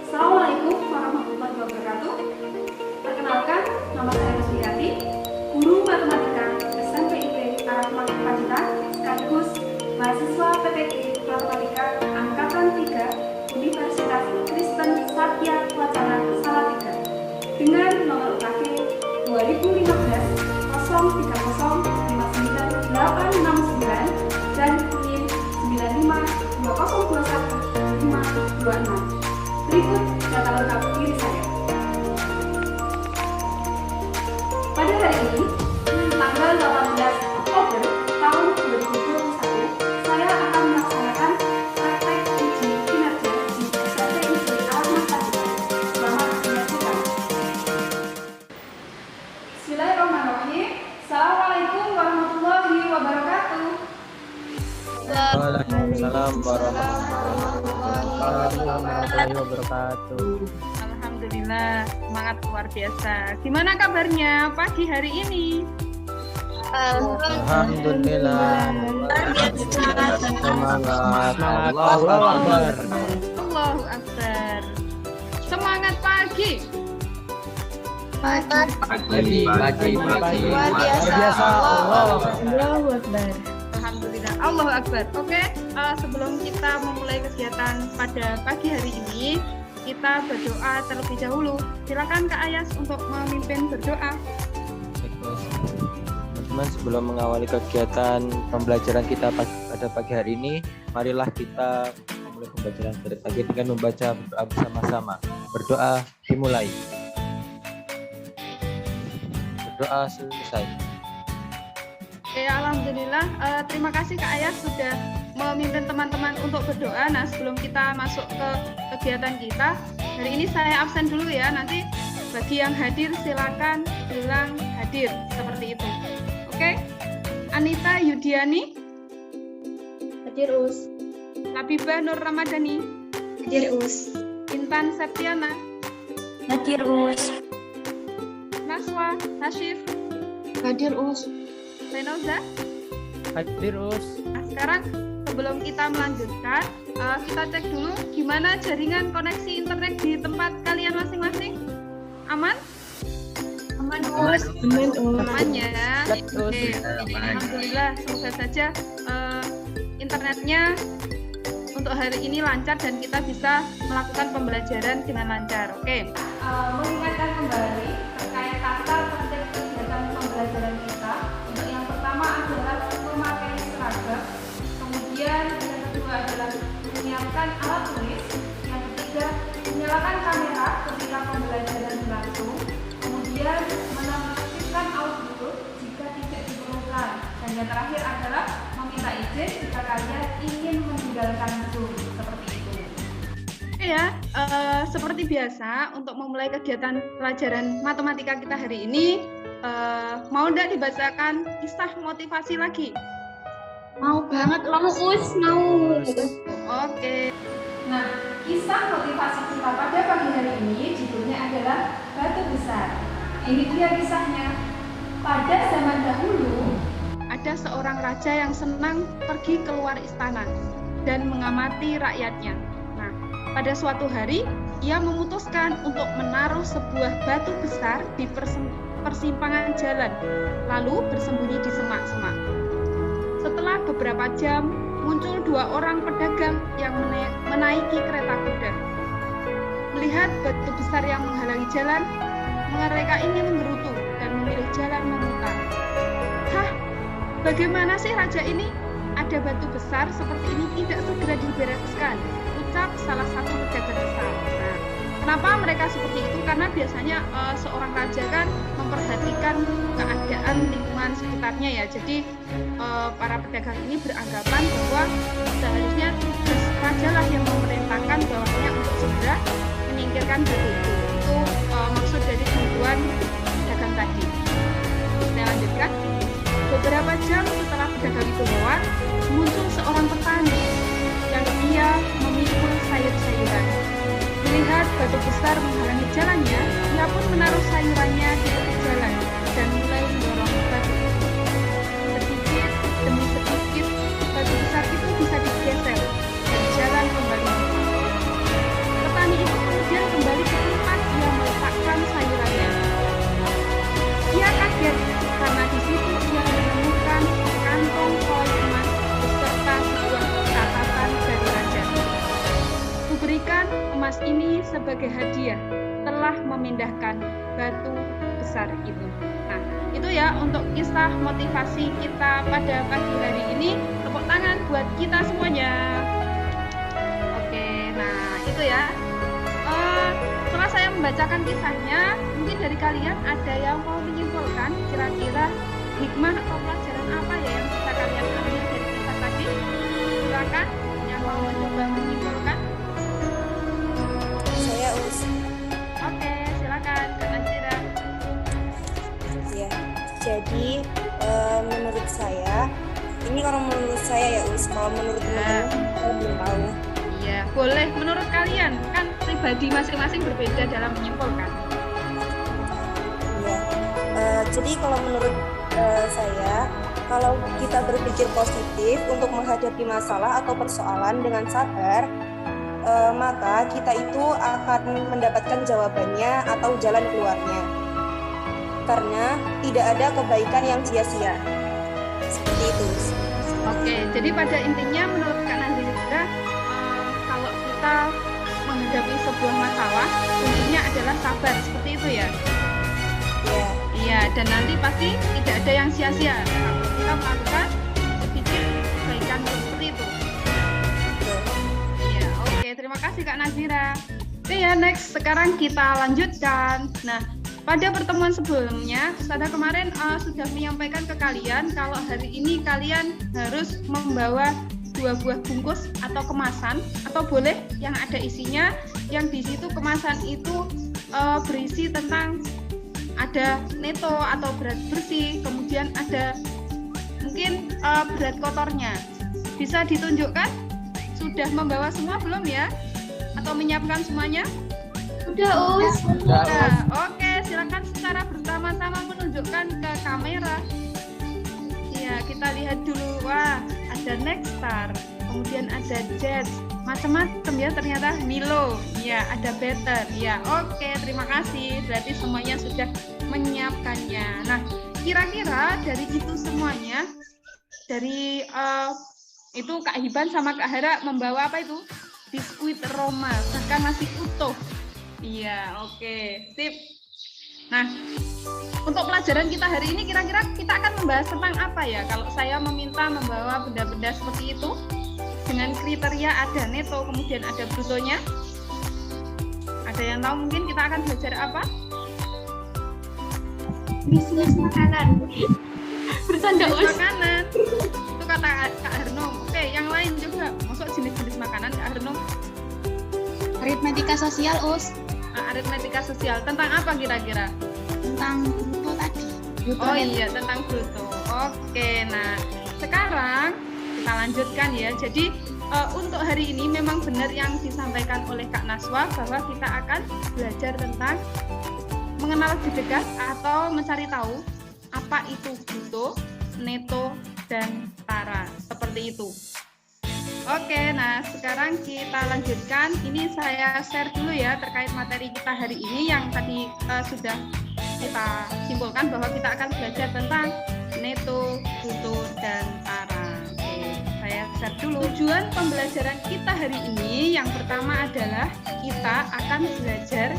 Assalamualaikum warahmatullahi wabarakatuh. Perkenalkan, nama saya Rusliati, guru matematika SMPIT Arahmat Pacitan, sekaligus mahasiswa PPG Matematika Angkatan 3 Universitas Kristen Satya Wacana Salatiga dengan nomor UKG 2015 03059 dan NIM 952021 Berikut data lengkap diri saya. Pada hari ini, tanggal 18 Oktober tahun 2021, saya akan melaksanakan praktek uji kinerja di SMPIT Arahmat Pacitan. Selamat menyaksikan. Bismillahirrahmanirrahim. Assalamualaikum warahmatullahi wabarakatuh. Waalaikumsalam warahmatullahi wabarakatuh. Alhamdulillah, semangat luar biasa. Gimana kabarnya pagi hari ini? Alhamdulillah. Semangat. Allahu Akbar. Allahu Akbar. Semangat pagi. Pagi. Luar biasa. Allahu Akbar. Alhamdulillah. Allahu Akbar. Oke, sebelum kita memulai kegiatan pada pagi hari ini, kita berdoa terlebih dahulu. Silakan Kak Ayas untuk memimpin berdoa. Teman-teman, sebelum mengawali kegiatan pembelajaran kita pada pagi hari ini, marilah kita memulai pembelajaran dari pagi dengan membaca berdoa bersama-sama. Berdoa dimulai. Berdoa selesai. Ya, alhamdulillah. Terima kasih Kak Ayas sudah memimpin teman-teman untuk berdoa. Nah, sebelum kita masuk ke kegiatan kita, hari ini saya absen dulu ya. Nanti bagi yang hadir silakan bilang hadir seperti itu. Oke? Anita Yudiani, Hadir Us. Labibah Nur Ramadhani, Hadir Us. Intan Septiana, Hadir Us. Naswa Hashif, Hadir Us. Renoza. Hadir Us. Nah, sekarang sebelum kita melanjutkan, kita cek dulu gimana jaringan koneksi internet di tempat kalian masing-masing. Aman? Aman, Us. Aman ya. Oke. Alhamdulillah, semoga saja internetnya untuk hari ini lancar dan kita bisa melakukan pembelajaran dengan lancar. Oke. Mengingatkan kembali terkait tata tertib kegiatan pembelajaran kita. Untuk yang pertama adalah memakai seragam. Kemudian yang kedua adalah menyiapkan alat tulis. Yang ketiga, menyalakan kamera ketika pembelajaran berlangsung. Kemudian menonaktifkan audio jika tidak diperlukan. Dan yang terakhir adalah meminta izin jika kalian ingin meninggalkan Zoom. Seperti itu. Ya, seperti biasa untuk memulai kegiatan pelajaran matematika kita hari ini, mau nggak dibacakan kisah motivasi lagi? Mau banget, mau Us, mau. Oke. Nah, kisah motivasi kita pada pagi hari ini judulnya adalah Batu Besar. Ini dia kisahnya. Pada zaman dahulu, Ada seorang raja yang senang pergi keluar istana dan mengamati rakyatnya. Nah, pada suatu hari, ia memutuskan untuk menaruh sebuah batu besar di persimpangan jalan, lalu bersembunyi di semak-semak. Setelah beberapa jam, muncul dua orang pedagang yang menaiki kereta kuda. Melihat batu besar yang menghalangi jalan, mereka ingin menggerutu dan memilih jalan memutar. Hah, bagaimana sih raja ini? Ada batu besar seperti ini tidak segera dibereskan, ucap salah satu pedagang besar. Nah, kenapa mereka seperti itu? Karena biasanya seorang raja kan memperhatikan keadaan lingkungan sekitarnya ya. Jadi para pedagang ini beranggapan bahwa seharusnya tugas raja lah yang memerintahkan bahwasanya untuk segera menyingkirkan batu itu. Itu maksud dari tujuan pedagang tadi. Saya lanjutkan. Beberapa jam setelah pedagang itu lewat, muncul seorang petani yang ia memikul sayur-sayuran. Melihat batu besar menghalangi jalannya, ia pun menaruh sayurannya di tepi jalan dan mulai mendorong batu. Sedikit demi sedikit, batu besar itu bisa digeser dan jalan kembali normal. Petani itu kemudian kembali ke tempat dia meletakkan sayurannya. Ia kaget karena di situ ia menemukan kantong koin emas beserta sebuah catatan dari raja. Kuberikan emas ini sebagai hadiah, telah memindahkan batu besar itu. Nah, itu ya untuk kisah motivasi kita pada pagi hari ini. Tepuk tangan buat kita semuanya. Oke, nah itu ya. Setelah saya membacakan kisahnya, mungkin dari kalian ada yang mau menyimpulkan kira-kira hikmah atau pelajaran apa ya yang bisa kalian ambil dari kisah tadi? Silakan yang mau mencoba menyimpulkan. Saya Us. Oke, silakan Kak Najira. Ya, jadi menurut saya, ini kalau menurut saya ya Us, kalau menurut teman-teman saya belum tahu. Iya, boleh menurut kalian, kan pribadi masing-masing berbeda dalam menyimpulkan. Ya, jadi kalau menurut saya, kalau kita berpikir positif untuk menghadapi masalah atau persoalan dengan sabar, maka kita itu akan mendapatkan jawabannya atau jalan keluarnya. Karena tidak ada kebaikan yang sia-sia. Seperti itu. Oke, jadi pada intinya menurut Kak Nazira, kalau kita menghadapi sebuah masalah, kuncinya adalah sabar, seperti itu ya? Ya. Iya, dan nanti pasti tidak ada yang sia-sia kalau kita melakukan sedikit kebaikan seperti itu. Betul. Iya, oke, terima kasih Kak Nazira. Oke ya, next, sekarang kita lanjutkan. Nah, pada pertemuan sebelumnya, Ustazah kemarin sudah menyampaikan ke kalian kalau hari ini kalian harus membawa 2 buah bungkus atau kemasan, atau boleh yang ada isinya, yang di situ kemasan itu berisi tentang ada neto atau berat bersih, kemudian ada mungkin berat kotornya. Bisa ditunjukkan? Sudah membawa semua belum ya? Atau menyiapkan semuanya? Udah, Us. Sudah. Oke, silakan secara bersama-sama menunjukkan ke kamera. Ya, kita lihat dulu. Wah, ada Nexstar, kemudian ada Jet, macam-macam ya ternyata. Milo, ya ada Better. Ya, oke, terima kasih. Berarti semuanya sudah menyiapkannya. Nah, kira-kira dari itu semuanya, dari itu Kak Hiban sama Kak Hera membawa apa itu? Biskuit Roma, bahkan masih utuh. Iya, oke, sip. Nah, untuk pelajaran kita hari ini kira-kira kita akan membahas tentang apa ya? Kalau saya meminta membawa benda-benda seperti itu dengan kriteria ada neto, kemudian ada brutonya. Ada yang tahu mungkin kita akan belajar apa? Bisnis makanan. Bercanda, Jenis Us. makanan. Itu kata Kak Harno. Oke, yang lain juga. Masuk jenis-jenis makanan Kak Harno? Aritmetika sosial, Us. Aritmetika sosial. Tentang apa kira-kira? Tentang bruto tadi. Bruto Oh net. iya, tentang bruto. Oke, nah sekarang kita lanjutkan ya. Jadi untuk hari ini memang benar yang disampaikan oleh Kak Naswa bahwa kita akan belajar tentang mengenal lebih dekat atau mencari tahu apa itu bruto, neto, dan tara. Seperti itu. Oke, nah sekarang kita lanjutkan. Ini saya share dulu ya terkait materi kita hari ini yang tadi sudah kita simpulkan bahwa kita akan belajar tentang neto, bruto, dan tara. Oke, saya share dulu. Tujuan pembelajaran kita hari ini yang pertama adalah kita akan belajar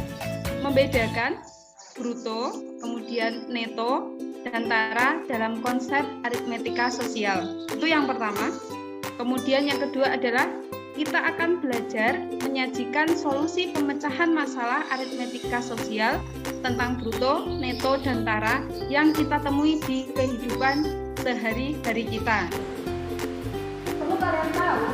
membedakan bruto, kemudian neto, dan tara dalam konsep aritmetika sosial. Itu yang pertama. Kemudian yang kedua adalah kita akan belajar menyajikan solusi pemecahan masalah aritmetika sosial tentang bruto, neto, dan tara yang kita temui di kehidupan sehari-hari kita. Perlu kalian tahu,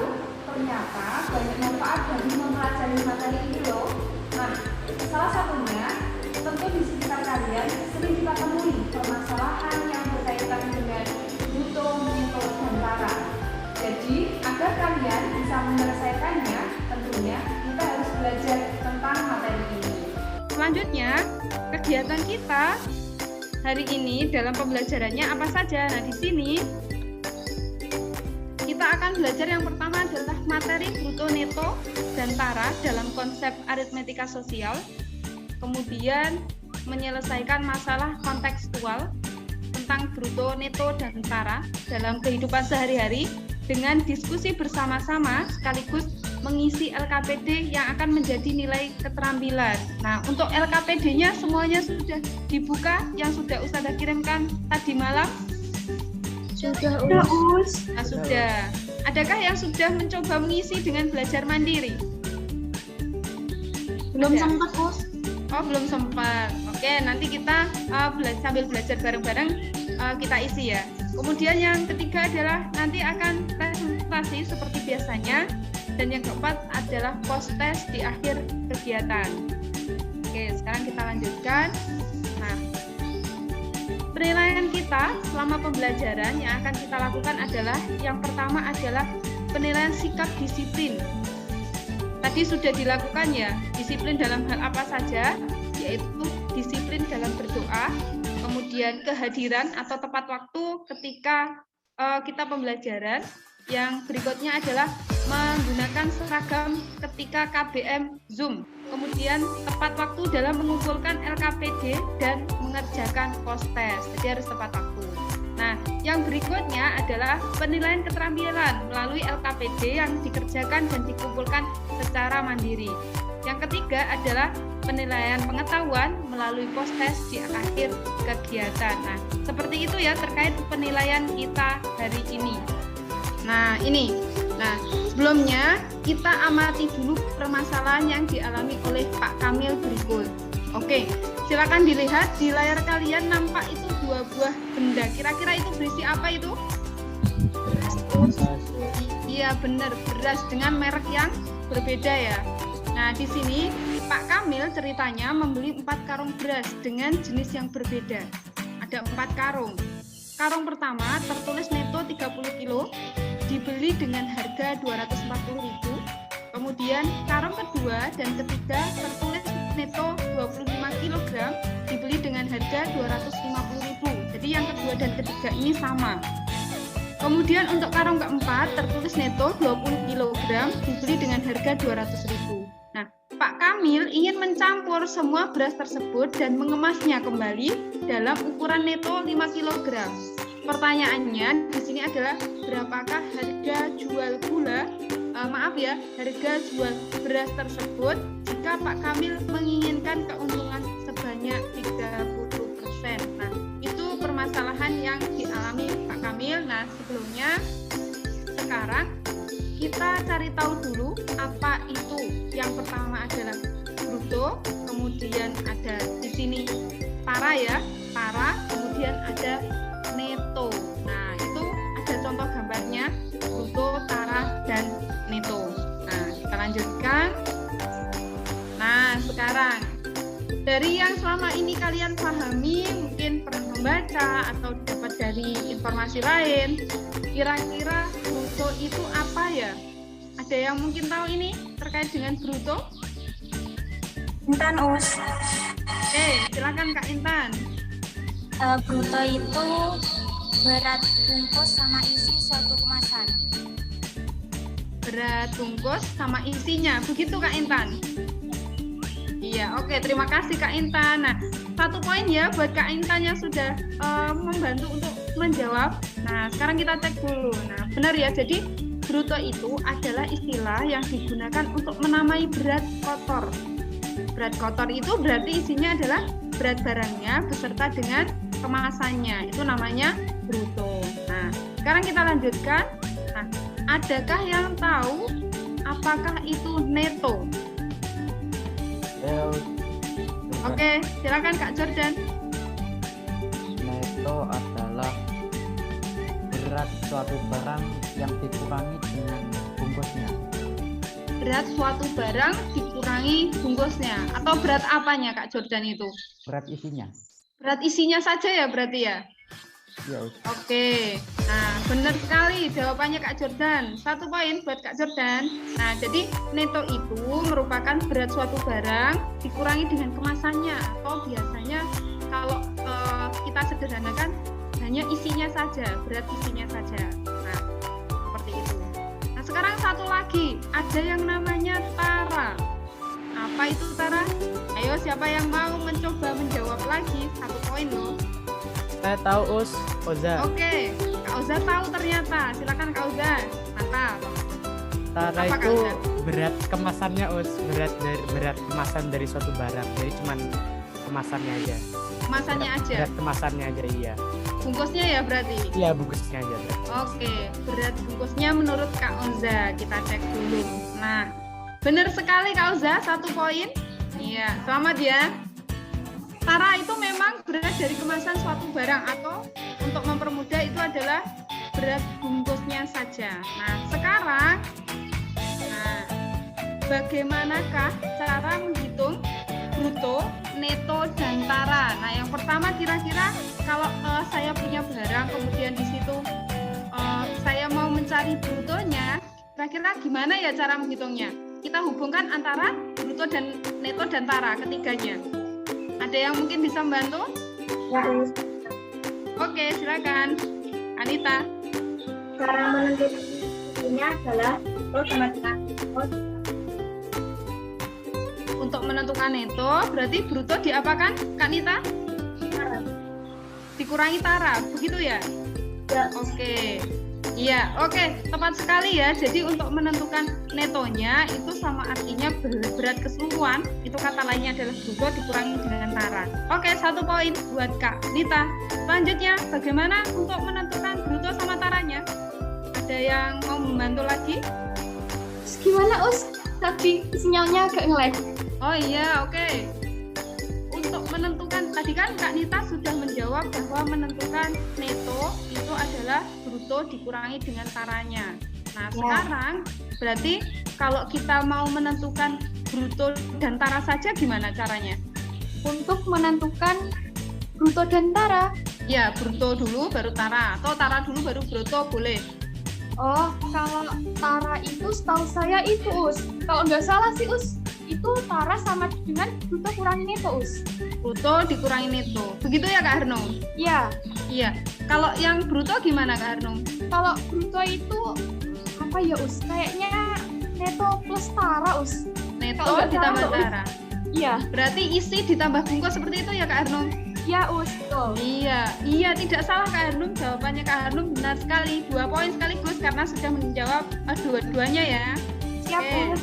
ternyata banyak manfaat dari mempelajari materi ini loh. Nah, salah satunya tentu di sekitar kalian sering kita temui permasalahan yang berkaitan dengan bruto, neto, dan tara. Jadi, agar kalian bisa menyelesaikannya, tentunya kita harus belajar tentang materi ini. selanjutnya, kegiatan kita hari ini dalam pembelajarannya apa saja? Nah, di sini kita akan belajar yang pertama adalah materi bruto, neto, dan tara dalam konsep aritmetika sosial. Kemudian menyelesaikan masalah kontekstual tentang bruto, neto, dan tara dalam kehidupan sehari-hari dengan diskusi bersama-sama sekaligus mengisi LKPD yang akan menjadi nilai keterampilan. Nah, untuk LKPD-nya semuanya sudah dibuka yang sudah Ustazah kirimkan tadi malam? Sudah, Us. Nah, sudah. Adakah yang sudah mencoba mengisi dengan belajar mandiri? Belum Ada? sempat, Us. Oh, belum sempat. Oke, nanti kita sambil belajar bareng-bareng kita isi ya. Kemudian yang ketiga adalah nanti akan presentasi seperti biasanya. Dan yang keempat adalah post test di akhir kegiatan. Oke, sekarang kita lanjutkan. Nah, penilaian kita selama pembelajaran yang akan kita lakukan adalah yang pertama adalah penilaian sikap disiplin. Tadi sudah dilakukan ya, disiplin dalam hal apa saja, yaitu disiplin dalam berdoa, kemudian kehadiran atau tepat waktu ketika kita pembelajaran. Yang berikutnya adalah menggunakan seragam ketika KBM Zoom. Kemudian tepat waktu dalam mengumpulkan LKPD dan mengerjakan post test. Jadi harus tepat waktu. Nah, yang berikutnya adalah penilaian keterampilan melalui LKPD yang dikerjakan dan dikumpulkan secara mandiri. Yang ketiga adalah penilaian pengetahuan melalui post test di akhir kegiatan. Nah, seperti itu ya terkait penilaian kita hari ini. Nah, ini. Nah, sebelumnya kita amati dulu permasalahan yang dialami oleh Pak Kamil berikut. Oke, silakan dilihat di layar kalian nampak itu dua buah benda. Kira-kira itu berisi apa itu? Iya, benar, beras dengan merek yang berbeda ya. Nah, di sini Pak Kamil ceritanya membeli 4 karung beras dengan jenis yang berbeda. Ada 4 karung. Karung pertama tertulis neto 30 kilo, dibeli dengan harga 240.000. Kemudian karung kedua dan ketiga tertulis neto 25 kg, dibeli dengan harga 250.000. Jadi yang kedua dan ketiga ini sama. Kemudian untuk karung keempat tertulis neto 20 kg, dibeli dengan harga 200.000. Nah, Pak Kamil ingin mencampur semua beras tersebut dan mengemasnya kembali dalam ukuran neto 5 kg. Pertanyaannya di sini adalah berapakah harga jual harga jual beras tersebut jika Pak Kamil menginginkan keuntungan sebanyak 30%. Nah, itu permasalahan yang dialami Pak Kamil. Nah, sebelumnya sekarang kita cari tahu dulu apa itu. Yang pertama adalah bruto, kemudian ada di sini tara ya, tara, kemudian ada neto. Nah, itu ada contoh gambarnya, bruto, tara, dan neto. Nah, kita lanjutkan. Nah, sekarang dari yang selama ini kalian pahami, mungkin pernah membaca atau dapat dari informasi lain, kira-kira bruto itu apa ya? Ada yang mungkin tahu ini terkait dengan bruto? Intan, Us. Oke, silakan Kak Intan. Bruto itu berat bungkus sama isi suatu kemasan. Berat bungkus sama isinya, begitu Kak Intan? Iya, oke, terima kasih Kak Intan. Nah, 1 poin ya buat Kak Intan yang sudah membantu untuk menjawab. Nah, sekarang kita cek dulu. Nah, benar ya, jadi bruto itu adalah istilah yang digunakan untuk menamai berat kotor. Berat kotor itu berarti isinya adalah berat barangnya beserta dengan kemasannya. Itu namanya bruto. Nah, sekarang kita lanjutkan. Nah, adakah yang tahu apakah itu neto? Oke, silakan Kak Jordan. Neto adalah berat suatu barang yang dikurangi dengan bungkusnya. Berat suatu barang dikurangi bungkusnya. Atau berat apanya Kak Jordan itu? Berat isinya. Berat isinya saja ya berarti ya? Iya, Us. Oke, nah benar sekali jawabannya Kak Jordan. 1 poin buat Kak Jordan. Nah, jadi neto itu merupakan berat suatu barang dikurangi dengan kemasannya, atau biasanya kalau kita sederhanakan hanya isinya saja, berat isinya saja. Nah, seperti itu. Nah, sekarang satu lagi, ada yang namanya tara. Apa itu tara? Ayo, siapa yang mau mencoba menjawab lagi? 1 poin loh. Saya tahu Us, Oza. Oke, Kak Oza tahu ternyata. Silakan Kak Oza. Mantap. Tara Apa, itu Kak Oza? berat kemasannya Us, berat kemasan dari suatu barang. Jadi cuman kemasannya aja. Kemasannya aja. Berat kemasannya aja, iya. Bungkusnya ya berarti. Iya, bungkusnya aja. Berat. Oke, berat bungkusnya menurut Kak Oza. Kita cek dulu. Nah, benar sekali Kak Oza, 1 poin. Iya, selamat ya. Tara itu memang berat dari kemasan suatu barang, atau untuk mempermudah itu adalah berat bungkusnya saja. Nah, sekarang bagaimanakah cara menghitung bruto, neto, dan tara? Nah, yang pertama kira-kira kalau saya punya barang, kemudian di situ saya mau mencari brutonya, kira-kira gimana ya cara menghitungnya? Kita hubungkan antara bruto dan neto dan tara, ketiganya. Ada yang mungkin bisa membantu? Ya, Us. Oke, silakan. Anita. Cara menentukannya adalah sama dengan Untuk menentukan neto, berarti bruto diapakan, Kak Nita? Dikurangi tara, begitu ya? Ya. Oke. Iya, oke, tepat sekali ya. Jadi untuk menentukan netonya itu sama artinya berat keseluruhan, itu kata lainnya adalah bruto dikurangi dengan tara. Oke, 1 poin buat Kak Nita. Selanjutnya, bagaimana untuk menentukan bruto sama taranya? Ada yang mau membantu lagi? Gimana Us? Tadi sinyalnya agak nge-lag. Oh iya, oke. Untuk menentukan, tadi kan Kak Nita sudah menjawab bahwa menentukan neto itu adalah bruto dikurangi dengan taranya. Nah, sekarang berarti kalau kita mau menentukan bruto dan tara saja gimana caranya? Untuk menentukan bruto dan tara. Ya, bruto dulu baru tara, atau tara dulu baru bruto, boleh. Oh, kalau tara itu setahu saya itu Us. Kalau nggak salah sih Us, itu tara sama dengan bruto kurangi neto Us. Bruto dikurangi neto. Begitu ya Kak Harnum? Iya. Iya. Kalau yang bruto gimana Kak Harnum? Kalau bruto itu apa ya Us? Kayaknya neto plus tara Us. Neto Oh, ditambah tara, Us. tara. Iya. Berarti isi ditambah bungkus seperti itu ya Kak Harnum? Iya Us, betul. Iya, tidak salah Kak Harnum. Jawabannya Kak Harnum benar sekali. 2 poin sekaligus karena sudah menjawab dua-duanya ya. Siap Oke. Us.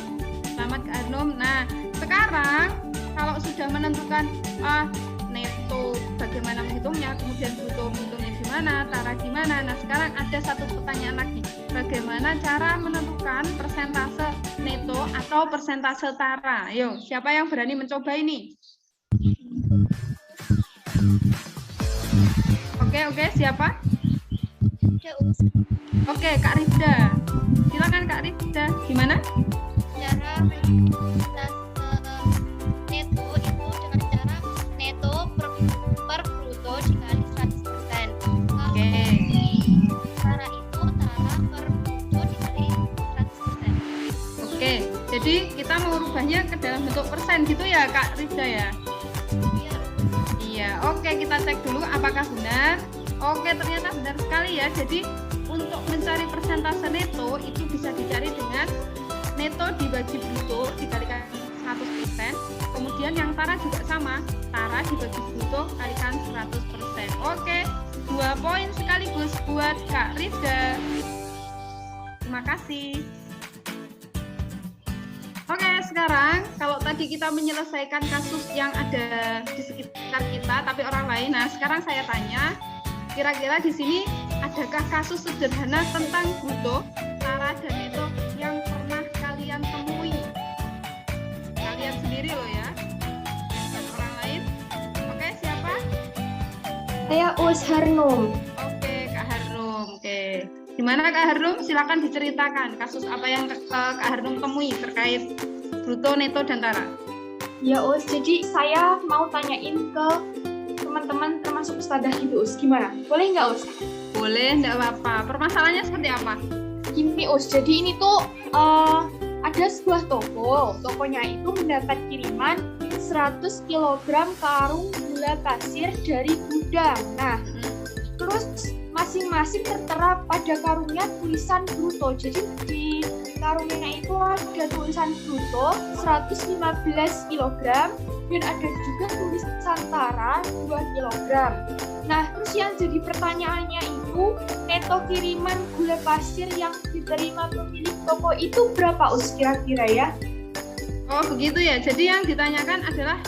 Selamat Kak Harnum. Nah, sekarang kalau sudah menentukan neto bagaimana menghitungnya, kemudian bruto menghitungnya gimana, tara gimana. Nah, sekarang ada satu pertanyaan lagi. Bagaimana cara menentukan persentase neto atau persentase tara? Ayo, siapa yang berani mencoba ini? Oke, siapa? Ya, Us. Oke, Kak Rifda. Silakan Kak Rifda. Gimana? Cara persentase neto itu dengan cara neto per bruto dikali 100%. Oke. Cara itu tara per bruto dikali 100%. Oke, jadi kita mengubahnya ke dalam bentuk persen gitu ya Kak Rifda ya? Iya. Iya, oke, kita cek dulu apakah benar. Oke, ternyata benar sekali ya. Jadi untuk mencari persentase neto itu bisa dicari dengan neto dibagi bruto dikalikan 100%. Kemudian yang tara juga sama, tara dibagi bruto kalikan 100%. Oke, 2 poin sekaligus buat Kak Rifda. Terima kasih. Oke, sekarang kalau tadi kita menyelesaikan kasus yang ada di sekitar kita, tapi orang lain. Nah, sekarang saya tanya, kira-kira di sini adakah kasus sederhana tentang bruto, tara, dan neto yang pernah kalian temui? Kalian sendiri loh ya, dan orang lain. Oke, siapa? Saya Us Harnum. Oke, Kak Harnum. Oke, gimana Kak Harnum? Silakan diceritakan kasus apa yang Kak Harnum temui terkait bruto, neto, dan tara. Ya Us, jadi saya mau tanyain ke teman-teman termasuk Ustadzah gitu Us. Gimana? Boleh nggak Us? Boleh, enggak apa-apa. Permasalahannya seperti apa? Gini Us, jadi ini tuh ada sebuah toko. Tokonya itu mendapat kiriman 100 kg karung gula pasir dari gudang. Nah, terus masing-masing tertera pada karungnya tulisan bruto. Jadi di karungnya itu ada tulisan bruto 115 kg dan ada juga tulisan tara 2 kg. Nah, terus yang jadi pertanyaannya itu neto kiriman gula pasir yang diterima pemilik toko itu berapa Us kira-kira ya? Oh, begitu ya. Jadi yang ditanyakan adalah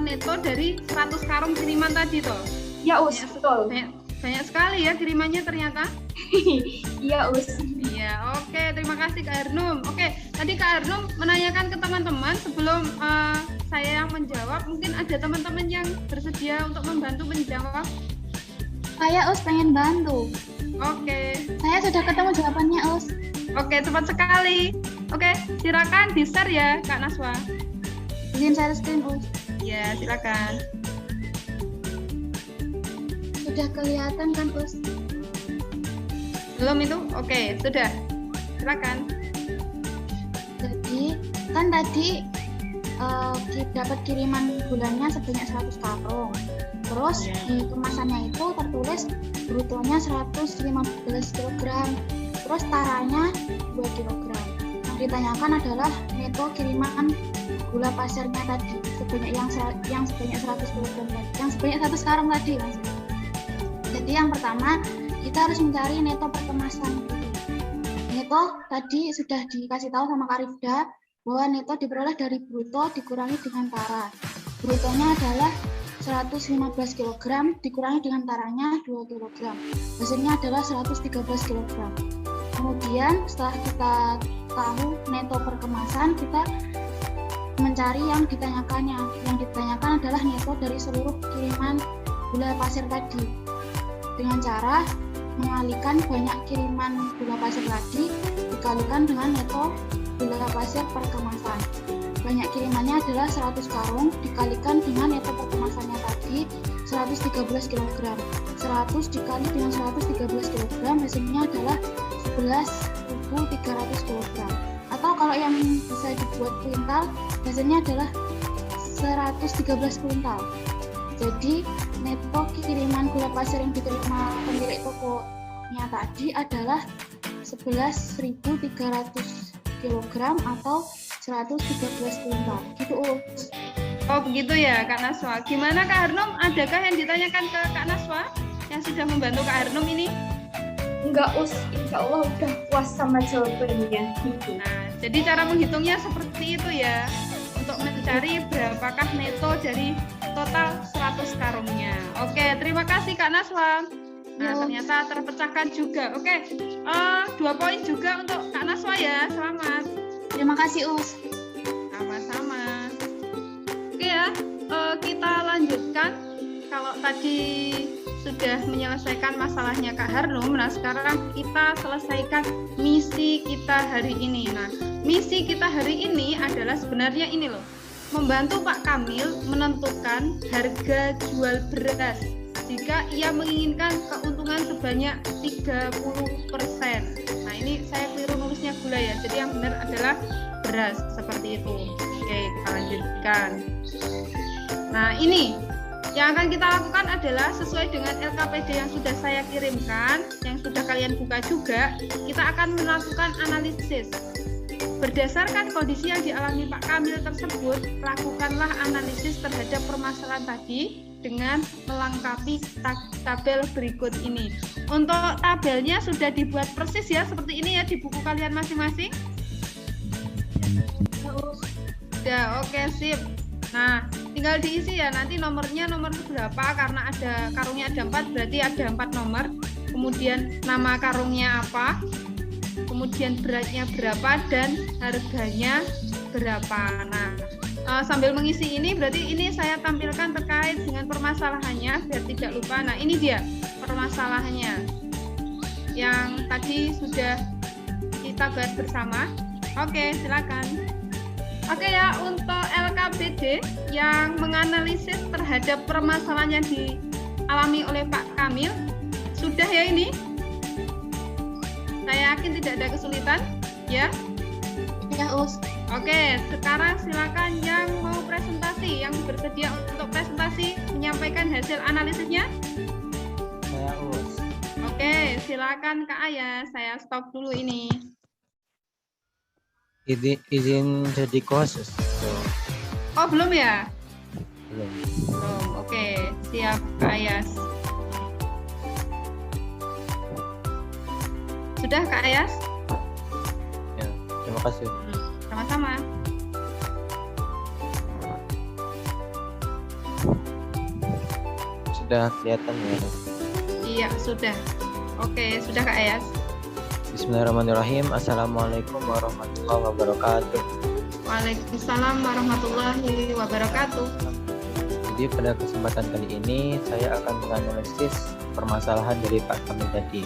neto dari 100 karung kiriman tadi toh. Ya Us, betul. Banyak sekali ya kirimannya ternyata. Iya Us. Iya, oke. Terima kasih Kak Arnum. Oke, tadi Kak Arnum menanyakan ke teman-teman sebelum saya yang menjawab. Mungkin ada teman-teman yang bersedia untuk membantu menjawab. Saya Us pengen bantu. Oke. Saya sudah ketemu jawabannya Us. Oke, cepat sekali. Oke, silakan di-share ya Kak Naswa. Izin share screen Us. Ya, silakan. Sudah kelihatan kan Us? Belum itu? Oke, sudah. Silakan. Jadi kan tadi dapat kiriman bulannya sebanyak 100 karung. Terus di kemasannya itu tertulis brutonya 115 kg. Terus taranya 2 kg. Yang ditanyakan adalah neto kiriman gula pasirnya tadi sebanyak yang sebanyak 100 kg tadi. Yang sebanyak 100 karung tadi maksudnya. Jadi yang pertama kita harus mencari neto perkemasan. Neto tadi sudah dikasih tahu sama Kak Rifda bahwa neto diperoleh dari bruto dikurangi dengan tara. Brutonya adalah 115 kg dikurangi dengan taranya 2 kg. Hasilnya adalah 113 kg. Kemudian setelah kita tahu neto perkemasan, kita mencari yang ditanyakannya. Yang ditanyakan adalah neto dari seluruh kiriman gula pasir tadi. Dengan cara mengalihkan banyak kiriman gula pasir tadi dikalikan dengan neto gula pasir perkemasan. Banyak kirimannya adalah 100 karung dikalikan dengan neto perkemasannya tadi 113 kg. 100 dikali dengan 113 kg hasilnya adalah 11.300 kg. Atau kalau yang bisa dibuat kuintal hasilnya adalah 113 kuintal. Jadi neto kiriman gula pasir yang diterima pemilik tokonya tadi adalah 11.300 kg atau 113 kuintal. Gitu Us. Oh begitu ya Kak Naswa. Gimana Kak Arnum? Adakah yang ditanyakan ke Kak Naswa yang sudah membantu Kak Arnum ini? Enggak Us, insya Allah udah puas sama jawabannya. Gitu. Nah, jadi cara menghitungnya seperti itu ya. Untuk mencari berapakah neto dari total 100 karungnya. Oke, terima kasih Kak Naswa. Nah, ternyata terpecahkan juga. Oke, 2 poin juga untuk Kak Naswa ya. Selamat. Terima kasih Us. Sama-sama. Oke ya, kita lanjutkan. Kalau tadi sudah menyelesaikan masalahnya Kak Harnum, nah sekarang kita selesaikan misi kita hari ini. Nah, misi kita hari ini adalah sebenarnya ini loh, membantu Pak Kamil menentukan harga jual beras jika ia menginginkan keuntungan sebanyak 30%. Nah, ini saya keliru nulisnya gula ya, jadi yang benar adalah beras, seperti itu. Oke, kita lanjutkan. Nah, ini yang akan kita lakukan adalah sesuai dengan LKPD yang sudah saya kirimkan, yang sudah kalian buka juga, kita akan melakukan analisis. Berdasarkan kondisi yang dialami Pak Kamil tersebut, lakukanlah analisis terhadap permasalahan tadi dengan melengkapi tabel berikut ini. Untuk tabelnya sudah dibuat persis ya, seperti ini ya di buku kalian masing-masing. Sudah, oke sip. Nah, tinggal diisi ya, nanti nomornya nomor berapa, karena ada karungnya ada 4, berarti ada 4 nomor. Kemudian nama karungnya apa, kemudian beratnya berapa, dan harganya berapa. Nah, sambil mengisi ini, berarti ini saya tampilkan terkait dengan permasalahannya, biar tidak lupa. Nah, ini dia permasalahannya yang tadi sudah kita bahas bersama. Oke, silakan. Oke ya, untuk LKPD yang menganalisis terhadap permasalahan yang alami oleh Pak Kamil? Sudah ya ini? Saya yakin tidak ada kesulitan, ya? Ya, Us. Oke, sekarang silakan yang mau presentasi, yang bersedia untuk presentasi, menyampaikan hasil analisisnya. Saya Us. Oke, silakan Kak Ayas. Saya stop dulu ini. Izin jadi khusus. Oh, belum ya? Belum. Belum. Oke, siap Kak Ayas. Sudah Kak Ayas? Ya, terima kasih. Sama-sama. Sudah kelihatan ya. Iya, sudah. Oke, sudah Kak Ayas. Bismillahirrahmanirrahim. Assalamualaikum warahmatullahi wabarakatuh. Waalaikumsalam warahmatullahi wabarakatuh. Jadi pada kesempatan kali ini saya akan menganalisis permasalahan dari Pak Kamil tadi.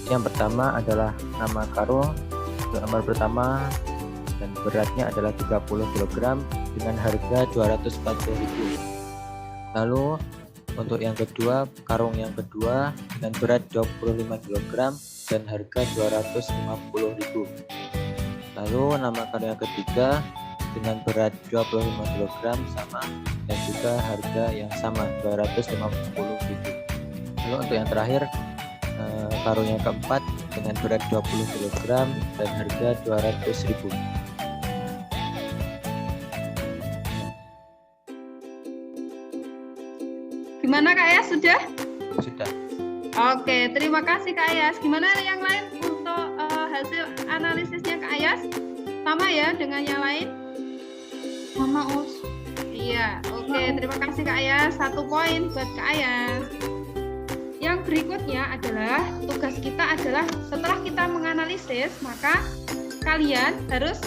Yang pertama adalah nama karung, nomor pertama dan beratnya adalah 30 kg dengan harga 240.000. Lalu untuk yang kedua, karung yang kedua dengan berat 25 kg dan harga 250.000. Lalu nama karung yang ketiga dengan berat 25 kg sama dan juga harga yang sama 250.000. Lalu untuk yang terakhir karung yang keempat dengan berat 20 kg dan harga 200.000. Gimana Kak Ayas, sudah? Sudah. Oke, terima kasih Kak Ayas. Gimana yang lain untuk hasil analisisnya Kak Ayas? Sama ya dengan yang lain? Mama, Us. Iya, oke. Terima kasih Kak Ayas. 1 poin buat Kak Ayas. Yang berikutnya adalah tugas kita adalah setelah kita menganalisis, maka kalian harus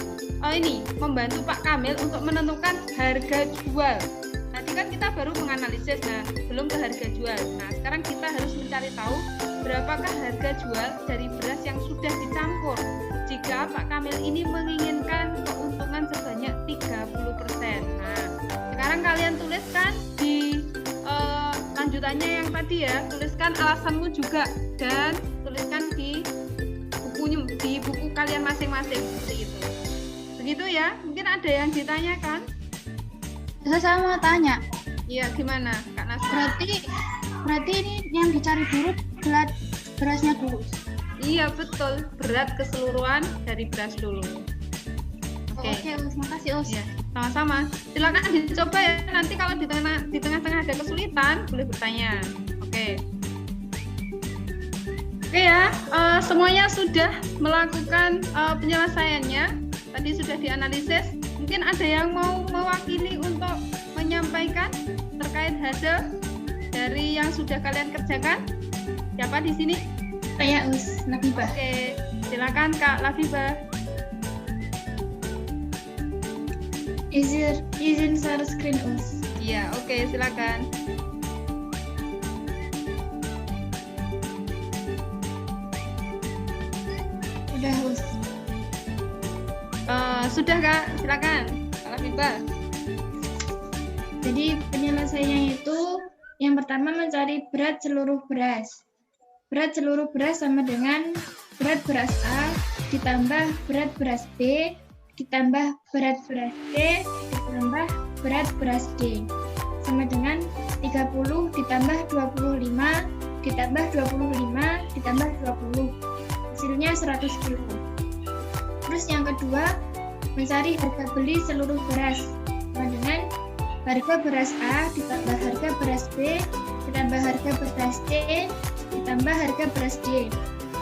membantu Pak Kamil untuk menentukan harga jual. Tadi kan kita baru menganalisis, nah belum ke harga jual. Nah sekarang kita harus mencari tahu berapakah harga jual dari beras yang sudah dicampur. Jika Pak Kamil ini menginginkan keuntungan sebanyak 30%. Nah sekarang kalian tuliskan di lanjutannya yang tadi ya, tuliskan alasanmu juga dan tuliskan di buku kalian masing-masing seperti itu. Begitu ya, mungkin ada yang ditanyakan. Saya mau tanya. Iya, gimana Kak Nasra? Berarti ini yang dicari dulu berasnya dulu. Iya betul, berat keseluruhan dari beras dulu. Oke, Us, makasih Us. Ya, sama-sama. Silakan dicoba ya. Nanti kalau di tengah-tengah ada kesulitan, boleh bertanya. Oke. Oke ya, semuanya sudah melakukan penyelesaiannya. Tadi sudah dianalisis. Mungkin ada yang mau mewakili untuk menyampaikan terkait hasil dari yang sudah kalian kerjakan? Siapa di sini? Saya Us, Labibah. Oke, silakan Kak Labibah. Izin share screen Us. Iya, oke, silakan. Udah Us. Sudah Kak, silakan Kak Labibah. Jadi penyelesaiannya itu yang pertama mencari berat seluruh beras. Berat seluruh beras sama dengan berat beras A ditambah berat beras B ditambah berat beras C ditambah berat beras D sama dengan 30 ditambah 25 ditambah 25 ditambah 20 hasilnya 100 kg. Terus yang kedua mencari harga beli seluruh beras sama dengan harga beras A ditambah harga beras B ditambah harga beras C ditambah harga beras D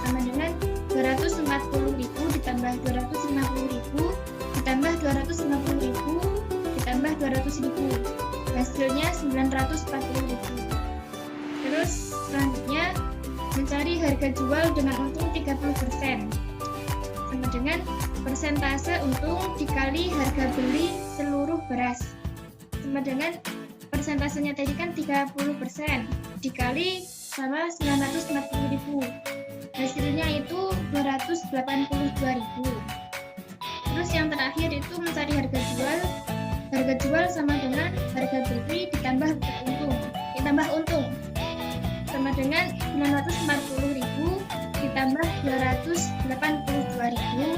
sama dengan 240.000 ditambah 250.000 ditambah 250.000 ditambah 200.000 hasilnya 940.000. Terus selanjutnya mencari harga jual dengan untung 30% sama dengan persentase untung dikali harga beli seluruh beras sama dengan persentasenya tadi kan 30% dikali sama 940.000 hasilnya itu 282.000. Terus yang terakhir itu mencari harga jual sama dengan harga beli ditambah untung sama dengan 940.000 ditambah 282.000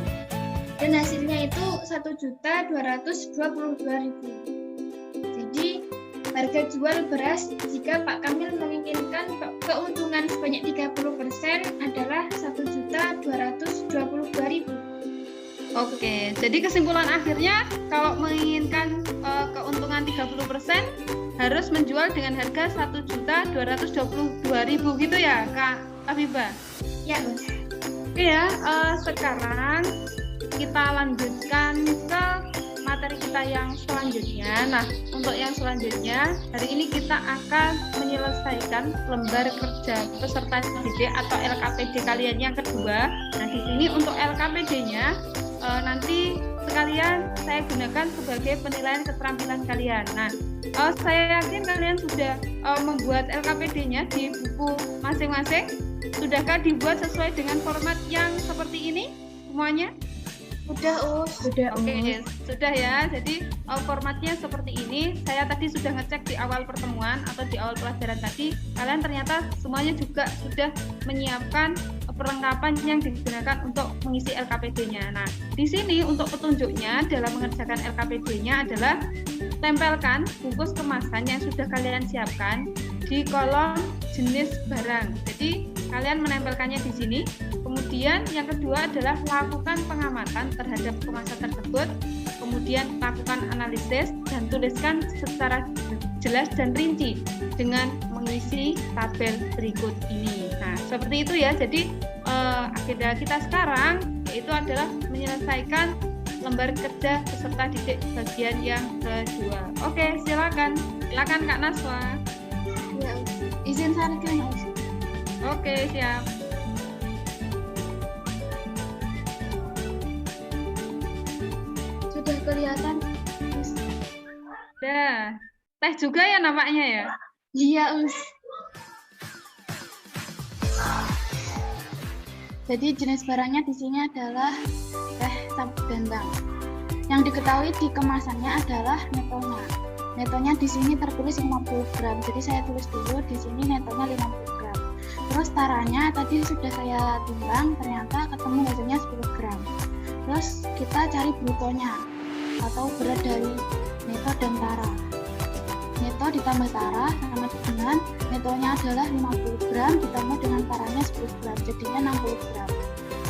dan hasilnya itu 1.222.000. Jadi harga jual beras jika Pak Kamil menginginkan keuntungan sebanyak 30% adalah 1.222.000. Oke, jadi kesimpulan akhirnya kalau menginginkan keuntungan 30% harus menjual dengan harga 1.222.000 gitu ya, Kak Afifah? Ya, Bos. Oke ya, sekarang kita lanjutkan ke materi kita yang selanjutnya. Nah, untuk yang selanjutnya, hari ini kita akan menyelesaikan lembar kerja peserta didik atau LKPD kalian yang kedua. Nah, di sini untuk LKPD-nya nanti sekalian saya gunakan sebagai penilaian keterampilan kalian. Nah, saya yakin kalian sudah membuat LKPD-nya di buku masing-masing. Sudahkah dibuat sesuai dengan format yang seperti ini semuanya? Sudah, sudah. Oke, sudah ya. Jadi formatnya seperti ini. Saya tadi sudah ngecek di awal pertemuan atau di awal pelajaran tadi. Kalian ternyata semuanya juga sudah menyiapkan perlengkapan yang digunakan untuk mengisi LKPD-nya. Nah, di sini untuk petunjuknya dalam mengerjakan LKPD-nya adalah tempelkan bungkus kemasan yang sudah kalian siapkan di kolom jenis barang. Jadi kalian menempelkannya di sini. Kemudian yang kedua adalah lakukan pengamatan terhadap kemasan tersebut. Kemudian lakukan analisis dan tuliskan secara jelas dan rinci dengan mengisi tabel berikut ini. Nah, seperti itu ya. Jadi agenda kita sekarang yaitu adalah menyelesaikan lembar kerja peserta didik bagian yang kedua. Oke, silakan Kak Naswa. Ya, izin sarankan, Mas. Oke, siap. Sudah kelihatan, Mas. Dah. Teh juga ya nampaknya ya? Iya, Mas. Jadi jenis barangnya di sini adalah teh sabut bentang. Yang diketahui di kemasannya adalah netonya. Netonya di sini tertulis 50 gram. Jadi saya tulis dulu di sini netonya 50 gram. Terus taranya tadi sudah saya timbang, ternyata ketemu hasilnya 10 gram. Terus kita cari brutonya atau berat dari neto dan tara. Neto ditambah tara sama dengan netonya adalah 50 gram ditambah dengan taranya 10 gram, jadinya 60 gram.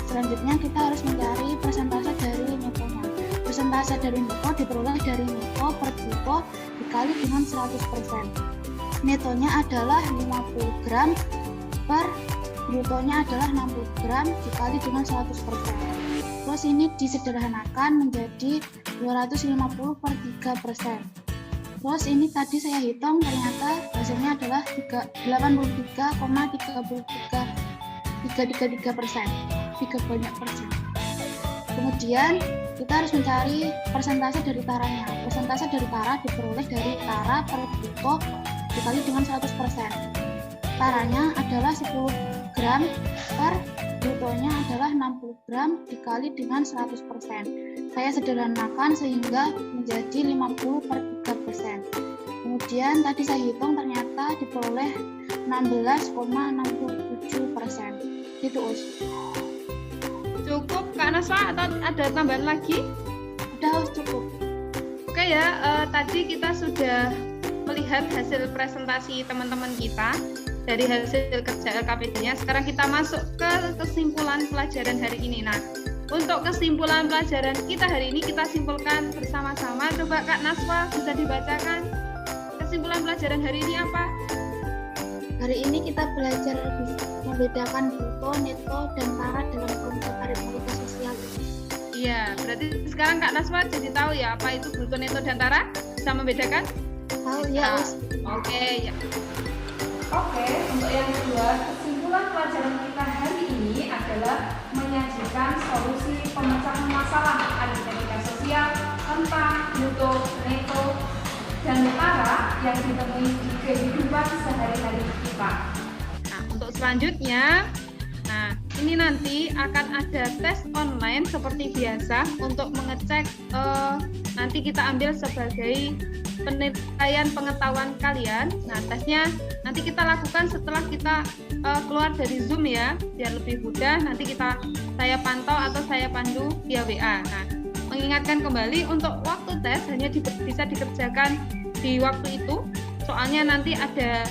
Selanjutnya kita harus mencari persentase dari netonya. Persentase dari neto diperoleh dari neto per bruto dikali dengan 100%. Netonya adalah 50 gram per brutonya adalah 60 gram dikali dengan 100%. Terus ini disederhanakan menjadi 250 per 3%. Terus ini tadi saya hitung ternyata hasilnya adalah 83,33%. 3 banyak persen. Kemudian kita harus mencari persentase dari taranya. Persentase dari tara diperoleh dari tara per bruto dikali dengan 100%. Taranya adalah 10 gram per brutonya adalah 60 gram dikali dengan 100%. Saya sederhanakan sehingga menjadi 50 per 3%. Kemudian tadi saya hitung ternyata diperoleh 16,67%. Gitu, Us. Cukup Kak Naswa atau ada tambahan lagi? Udah, Us, cukup. Oke ya, tadi kita sudah melihat hasil presentasi teman-teman kita dari hasil kerja LKPD-nya. Sekarang kita masuk ke kesimpulan pelajaran hari ini. Nah, untuk kesimpulan pelajaran kita hari ini kita simpulkan bersama-sama. Coba Kak Naswa bisa dibacakan kesimpulan pelajaran hari ini apa? Hari ini kita belajar membedakan bruto, neto, dan tara dalam kelompok aritmatika sosial. Iya, berarti sekarang Kak Naswa jadi tahu ya apa itu bruto, neto, dan tara? Bisa membedakan? Tahu ya, Us. Oke, ya. Oke, untuk yang kedua, kesimpulan pelajaran kita hari ini adalah menyajikan solusi pemecahan masalah aritmatika sosial tentang bruto, neto, dan tara yang ditemui di kehidupan sehari-hari kita. Nah, untuk selanjutnya, ini nanti akan ada tes online seperti biasa untuk mengecek nanti kita ambil sebagai penilaian pengetahuan kalian. Nah, tesnya nanti kita lakukan setelah kita keluar dari Zoom ya, biar lebih mudah. Nanti saya pantau atau saya pandu via WA. Nah, mengingatkan kembali untuk waktu tes hanya bisa dikerjakan di waktu itu. Soalnya nanti ada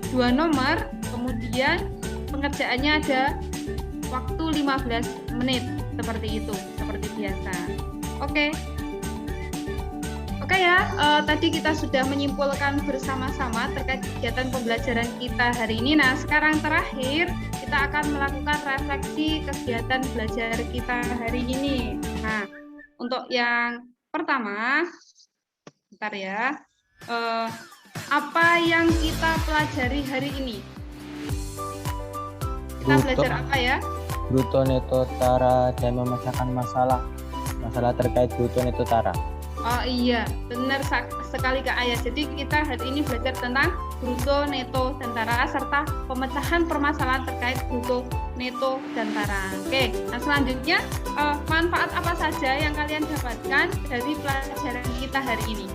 2 nomor, kemudian pengerjaannya ada waktu 15 menit seperti itu, seperti biasa. Oke ya, tadi kita sudah menyimpulkan bersama-sama terkait kegiatan pembelajaran kita hari ini. Nah, sekarang terakhir kita akan melakukan refleksi kegiatan belajar kita hari ini. Nah, untuk yang pertama, bentar ya, apa yang kita pelajari hari ini? Kita belajar apa ya? Bruto, neto, tara, dan memecahkan masalah terkait bruto, neto, tara. Oh iya, benar sekali Kak Ayah. Jadi kita hari ini belajar tentang bruto, neto, dan tara serta pemecahan permasalahan terkait bruto, neto, dan tara. Oke, nah selanjutnya manfaat apa saja yang kalian dapatkan dari pelajaran kita hari ini?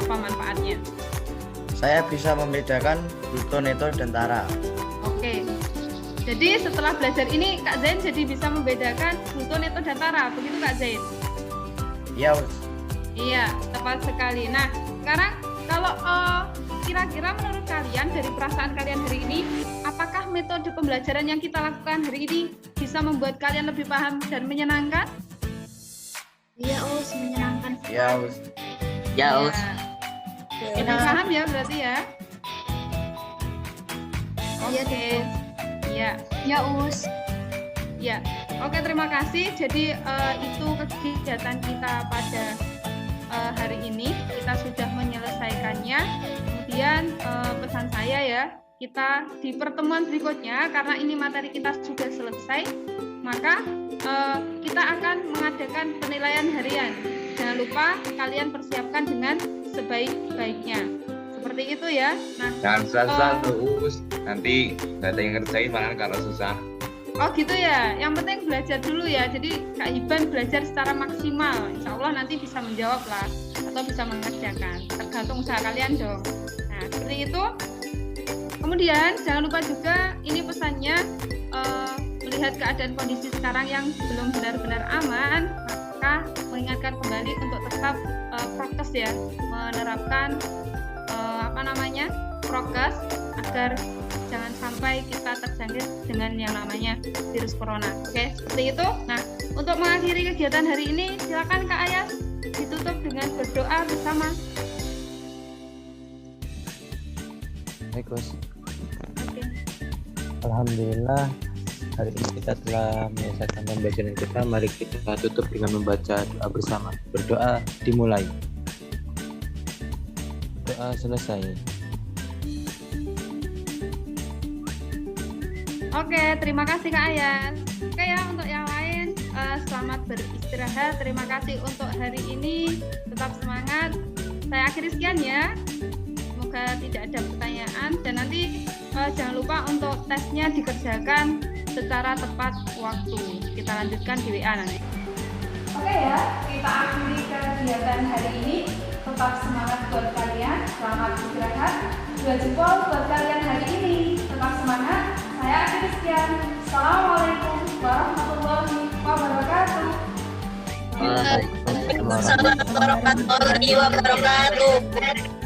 Apa manfaatnya? Saya bisa membedakan bruto, neto, dan tara. Oke. Jadi setelah belajar ini Kak Zain jadi bisa membedakan bruto, neto, dan tara. Begitu Kak Zain? Iya, Iya, tepat sekali. Nah, sekarang kalau kira-kira menurut kalian dari perasaan kalian hari ini, apakah metode pembelajaran yang kita lakukan hari ini bisa membuat kalian lebih paham dan menyenangkan? Iya, Us, menyenangkan. Iya, Us. Ya, Us. Lebih paham ya berarti ya? Iya, Oke. Iya. Ya, Us. Ya. Oke, terima kasih. Jadi itu kegiatan kita pada hari ini. Kita sudah menyelesaikannya. Kemudian pesan saya ya, kita di pertemuan berikutnya karena ini materi kita sudah selesai, maka kita akan mengadakan penilaian harian. Jangan lupa kalian persiapkan dengan sebaik-baiknya. Seperti itu ya. Nah, jangan susah terus. Nanti nggak ada yang ngerjain malah kalau susah. Oh gitu ya, yang penting belajar dulu ya. Jadi Kak Hiban belajar secara maksimal. Insya Allah nanti bisa menjawab lah atau bisa mengerjakan. Tergantung usaha kalian dong. Nah seperti itu. Kemudian jangan lupa juga ini pesannya melihat keadaan kondisi sekarang yang belum benar-benar aman, maka mengingatkan kembali untuk tetap prokes ya, menerapkan prokes agar jangan sampai kita terjangkit dengan yang namanya virus corona. Oke, seperti itu. Nah, untuk mengakhiri kegiatan hari ini, silakan Kak Ayas ditutup dengan berdoa bersama. Baik, Gus. Oke. Alhamdulillah, hari ini kita telah menyelesaikan pembelajaran kita. Mari kita tutup dengan membaca doa bersama. Berdoa dimulai. Doa selesai. Oke, terima kasih Kak Ayas. Oke ya, untuk yang lain selamat beristirahat. Terima kasih untuk hari ini. Tetap semangat. Saya akhiri sekian ya. Semoga tidak ada pertanyaan dan nanti jangan lupa untuk tesnya dikerjakan secara tepat waktu. Kita lanjutkan di WA nanti. Oke ya, kita akhiri kegiatan hari ini. Tetap semangat buat kalian. Selamat istirahat. 2 jempol buat kalian hari ini. Tetap semangat. Saya akhiri sekian. Assalamualaikum warahmatullahi wabarakatuh. Waalaikumsalam Assalamualaikum warahmatullahi wabarakatuh.